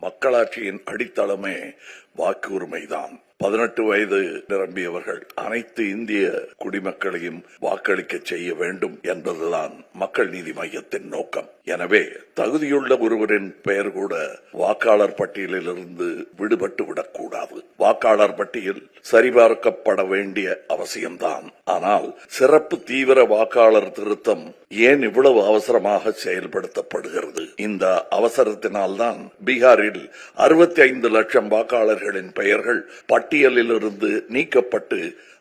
மக்களாட்சியின் அடித்தளமே வாக்கு உரிமைதான். 18 வயது நிரம்பியவர்கள் அனைத்து இந்திய குடிமக்களையும் வாக்களிக்க செய்ய வேண்டும் என்பதுதான் மக்கள் நீதி மையத்தின் நோக்கம். எனவே தகுதியுள்ள ஒருவரின் பெயர் கூட வாக்காளர் பட்டியலிலிருந்து விடுபட்டு விடக்கூடாது. வாக்காளர் பட்டியல் சரிபார்க்கப்பட வேண்டிய அவசியம்தான். ஆனால் சிறப்பு தீவிர வாக்காளர் திருத்தம் ஏன் இவ்வளவு அவசரமாக செயல்படுத்தப்படுகிறது? இந்த அவசரத்தினால்தான் பீகாரில் 65 லட்சம் வாக்காளர்களின் பெயர்கள் பட்டியலிலிருந்து நீக்கப்பட்டு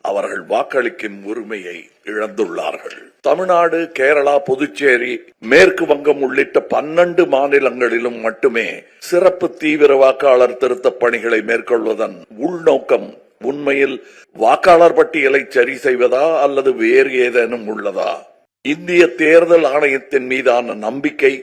அவர்கள் வாக்களிக்கும் உரிமையை இழந்துள்ளார்கள். தமிழ்நாடு, கேரளா, புதுச்சேரி, மேற்கு வங்கம் உள்ளிட்ட 12 மாநிலங்களிலும் மட்டுமே சிறப்பு தீவிர வாக்காளர் திருத்த பணிகளை மேற்கொள்வதன் உள்நோக்கம் உண்மையில் வாக்காளர் பட்டியலை சரி செய்வதா அல்லது வேறு ஏதேனும் உள்ளதா? இந்திய தேர்தல் ஆணையத்தின் மீதான நம்பிக்கை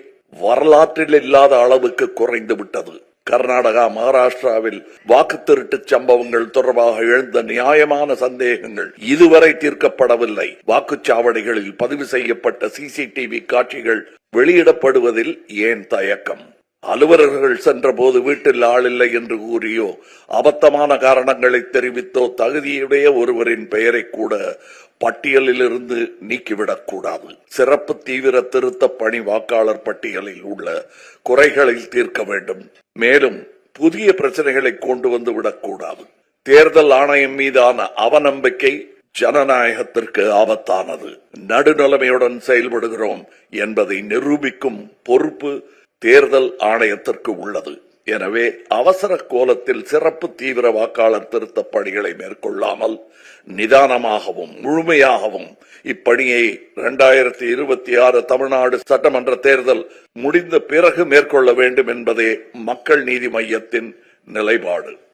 வரலாற்றில் இல்லாத அளவுக்கு குறைந்து விட்டது. கர்நாடகா, மகாராஷ்டிராவில் வாக்கு திருட்டு சம்பவங்கள் தொடர்பாக எழுந்த நியாயமான சந்தேகங்கள் இதுவரை தீர்க்கப்படவில்லை. வாக்குச்சாவடிகளில் பதிவு செய்யப்பட்ட சிசிடிவி காட்சிகள் வெளியிடப்படுவதில் ஏன் தயக்கம்? அலுவலர்கள் சென்றபோது வீட்டில் ஆளில்லை என்று கூறியோ அபத்தமான காரணங்களை தெரிவித்தோ தகுதியுடைய ஒருவரின் பெயரை கூட பட்டியலில் இருந்து நீக்கிவிடக் கூடாது. சிறப்பு தீவிர திருத்த பணி வாக்காளர் பட்டியலில் உள்ள குறைகளை தீர்க்க வேண்டும். மேலும் புதிய பிரச்சனைகளை கொண்டு வந்து விடக்கூடாது. தேர்தல் ஆணையம் மீதான அவநம்பிக்கை ஜனநாயகத்திற்கு ஆபத்தானது. நடுநிலைமையுடன் செயல்படுகிறோம் என்பதை நிரூபிக்கும் பொறுப்பு தேர்தல் ஆணையத்திற்கு உள்ளது. எனவே அவசர கோலத்தில் சிறப்பு தீவிர வாக்காளர் திருத்த பணிகளை மேற்கொள்ளாமல் நிதானமாகவும் முழுமையாகவும் இப்பணியை 2026 தமிழ்நாடு சட்டமன்ற தேர்தல் முடிந்த பிறகு மேற்கொள்ள வேண்டும் என்பதே மக்கள் நீதி மையத்தின் நிலைப்பாடு.